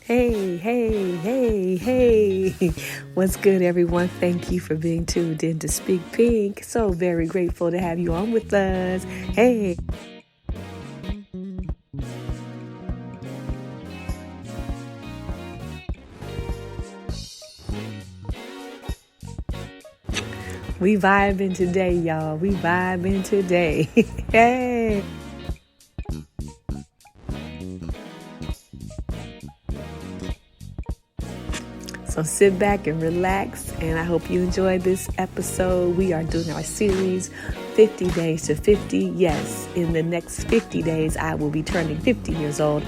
Hey, hey, hey, hey. What's good, everyone? Thank you for being tuned in to Speak Pink. So very grateful to have you on with us. Hey. We vibing today, y'all. We vibing today. Hey. So sit back and relax, and I hope you enjoyed this episode. We are doing our series, 50 Days to 50. Yes, in the next 50 days, I will be turning 50 years old.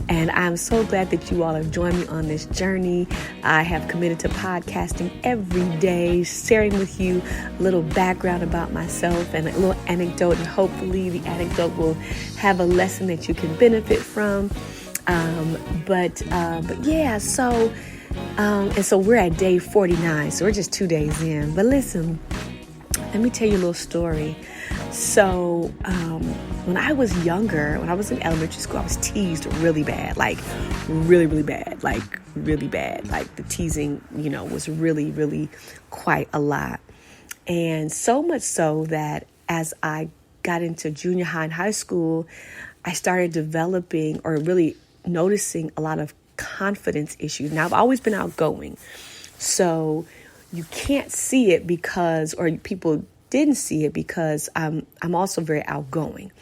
And I'm so glad that you all have joined me on this journey. I have committed to podcasting every day, sharing with you a little background about myself and a little anecdote. And hopefully the anecdote will have a lesson that you can benefit from. But yeah, so... and so we're at day 49, so we're just 2 days in. But listen, let me tell you a little story. So when I was younger, when I was in elementary school, I was teased really bad, like really, really bad, like really bad. Like the teasing, was really, really quite a lot. And so much so that as I got into junior high and high school, I started developing or really noticing a lot of confidence issues. Now, I've always been outgoing, so you can't see it or people didn't see it because I'm also very outgoing.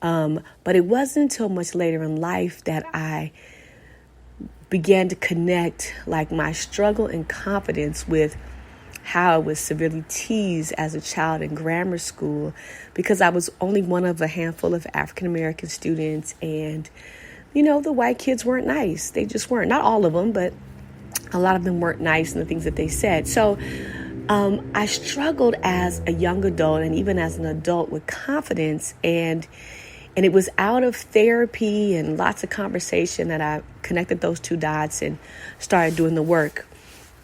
But it wasn't until much later in life that I began to connect like my struggle and confidence with how I was severely teased as a child in grammar school because I was only one of a handful of African American students, and the white kids weren't nice. They just weren't. Not all of them, but a lot of them weren't nice in the things that they said. So I struggled as a young adult and even as an adult with confidence. And it was out of therapy and lots of conversation that I connected those two dots and started doing the work.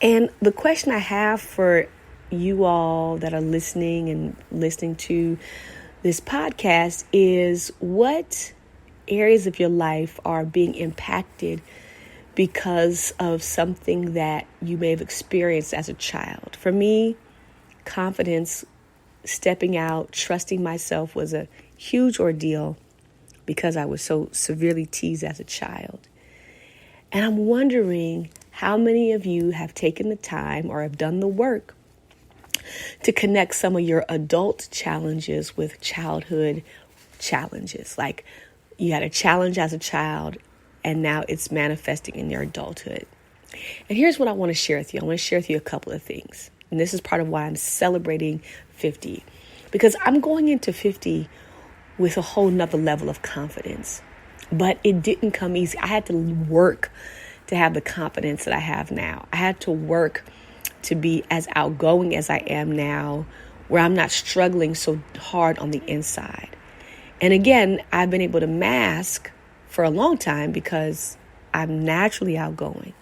And the question I have for you all that are listening to this podcast is, what areas of your life are being impacted because of something that you may have experienced as a child? For me, confidence, stepping out, trusting myself was a huge ordeal because I was so severely teased as a child. And I'm wondering how many of you have taken the time or have done the work to connect some of your adult challenges with childhood challenges. Like, you had a challenge as a child, and now it's manifesting in your adulthood. And here's what I want to share with you. I want to share with you a couple of things. And this is part of why I'm celebrating 50. Because I'm going into 50 with a whole nother level of confidence. But it didn't come easy. I had to work to have the confidence that I have now. I had to work to be as outgoing as I am now, where I'm not struggling so hard on the inside. And again, I've been able to mask for a long time because I'm naturally outgoing.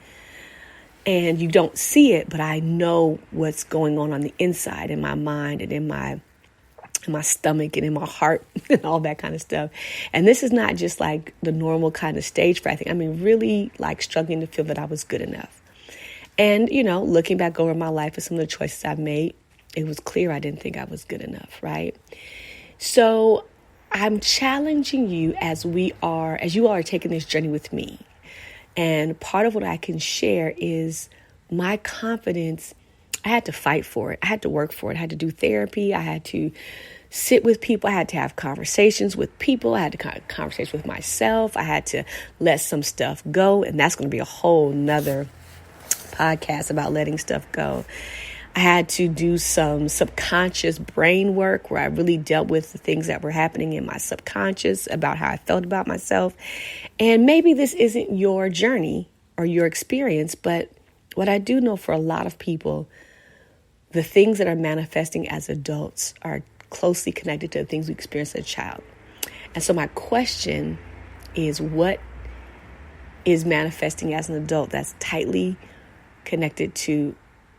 And you don't see it, but I know what's going on the inside, in my mind and in my stomach and in my heart and all that kind of stuff. And this is not just like the normal kind of stage fright thing. I mean, really like struggling to feel that I was good enough. And, looking back over my life and some of the choices I've made, it was clear I didn't think I was good enough, right? So I'm challenging you as you all are taking this journey with me. And part of what I can share is my confidence. I had to fight for it. I had to work for it. I had to do therapy. I had to sit with people. I had to have conversations with people. I had to have conversations with myself. I had to let some stuff go. And that's going to be a whole nother podcast about letting stuff go. I had to do some subconscious brain work where I really dealt with the things that were happening in my subconscious about how I felt about myself. And maybe this isn't your journey or your experience, but what I do know for a lot of people, the things that are manifesting as adults are closely connected to the things we experienced as a child. And so my question is, what is manifesting as an adult that's tightly connected to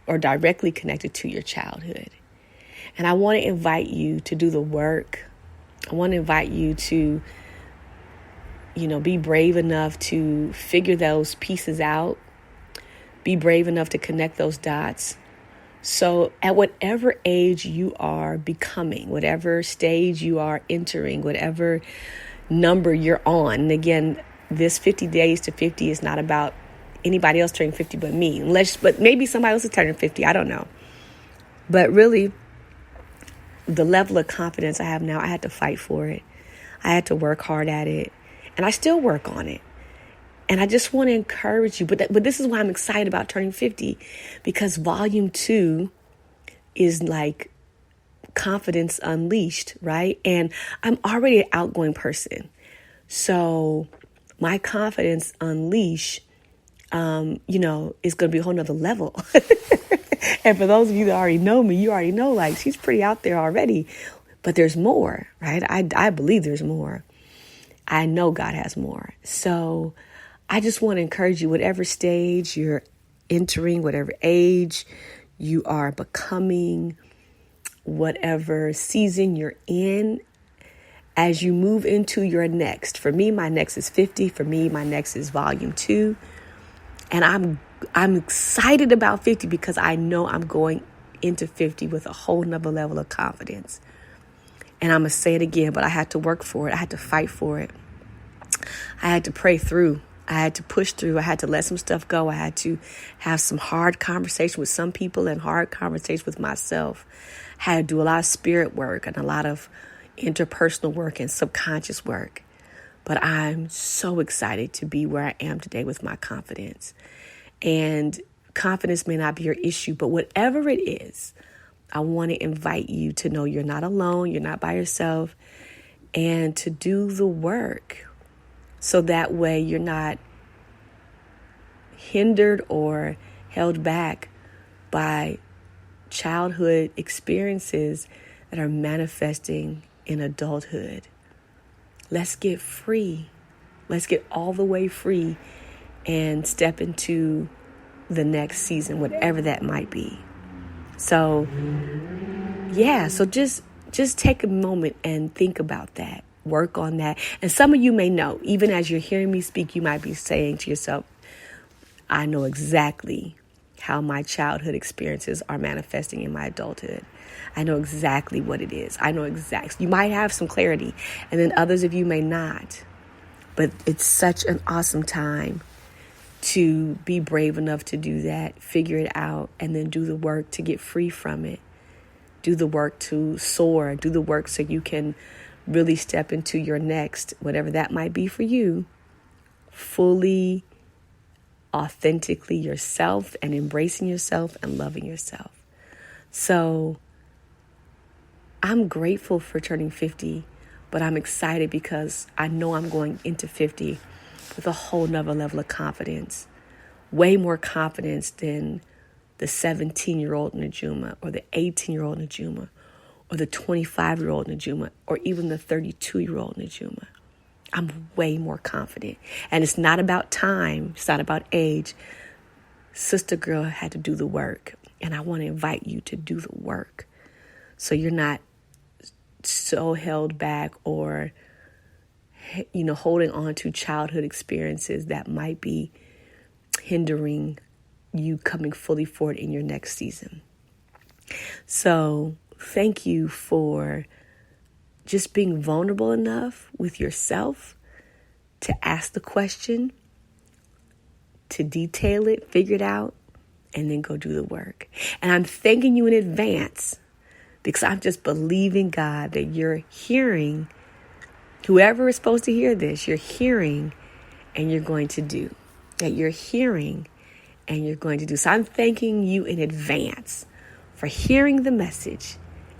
or directly connected to your childhood? And I want to invite you to do the work I want to invite you to, be brave enough to figure those pieces out. Be brave enough to connect those dots. So at whatever age you are becoming, whatever stage you are entering, whatever number you're on, and again, this 50 days to 50 is not about anybody else turning 50 but me. But maybe somebody else is turning 50. I don't know. But really, the level of confidence I have now, I had to fight for it. I had to work hard at it. And I still work on it. And I just want to encourage you. But this is why I'm excited about turning 50. Because volume 2 is like confidence unleashed, right? And I'm already an outgoing person. So my confidence unleashed, is going to be a whole nother level. And for those of you that already know me, you already know, like, she's pretty out there already. But there's more, right? I believe there's more. I know God has more. So I just want to encourage you, whatever stage you're entering, whatever age you are becoming, whatever season you're in, as you move into your next. For me, my next is 50. For me, my next is volume 2. And I'm excited about 50 because I know I'm going into 50 with a whole nother level of confidence. And I'm going to say it again, but I had to work for it. I had to fight for it. I had to pray through. I had to push through. I had to let some stuff go. I had to have some hard conversation with some people and hard conversation with myself. I had to do a lot of spirit work and a lot of interpersonal work and subconscious work. But I'm so excited to be where I am today with my confidence. And confidence may not be your issue, but whatever it is, I want to invite you to know you're not alone, you're not by yourself, and to do the work. So that way you're not hindered or held back by childhood experiences that are manifesting in adulthood. Let's get free. Let's get all the way free and step into the next season, whatever that might be. So, so just take a moment and think about that. Work on that. And some of you may know, even as you're hearing me speak, you might be saying to yourself, I know exactly how my childhood experiences are manifesting in my adulthood. I know exactly what it is. I know exactly. You might have some clarity, and then others of you may not. But it's such an awesome time to be brave enough to do that, figure it out, and then do the work to get free from it. Do the work to soar. Do the work so you can really step into your next, whatever that might be for you, fully, authentically yourself and embracing yourself and loving yourself. So I'm grateful for turning 50, but I'm excited because I know I'm going into 50 with a whole nother level of confidence, way more confidence than the 17-year-old Najuma or the 18-year-old Najuma or the 25-year-old Najuma or even the 32-year-old Najuma. I'm way more confident. And it's not about time. It's not about age. Sister girl had to do the work. And I want to invite you to do the work so you're not so held back or, holding on to childhood experiences that might be hindering you coming fully forward in your next season. So thank you for just being vulnerable enough with yourself to ask the question, to detail it, figure it out, and then go do the work. And I'm thanking you in advance because I'm just believing God that you're hearing, whoever is supposed to hear this, you're hearing and you're going to do. That you're hearing and you're going to do. So I'm thanking you in advance for hearing the message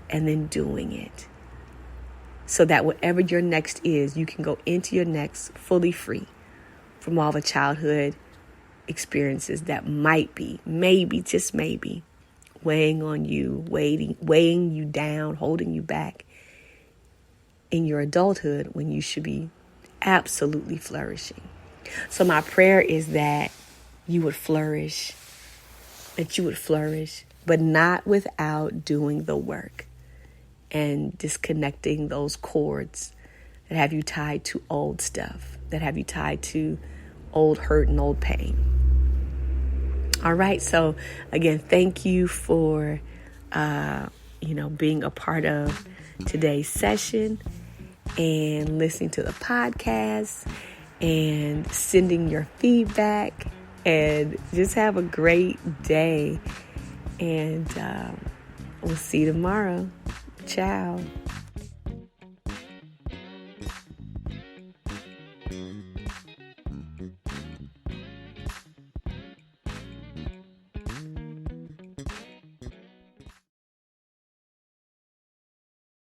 and then doing it. So that whatever your next is, you can go into your next fully free from all the childhood experiences that might be, maybe, just maybe, weighing on you, weighing you down, holding you back in your adulthood when you should be absolutely flourishing. So my prayer is that you would flourish, but not without doing the work. and disconnecting those cords that have you tied to old stuff, that have you tied to old hurt and old pain. All right. So again, thank you for, being a part of today's session and listening to the podcast and sending your feedback, and just have a great day. And we'll see you tomorrow. Ciao.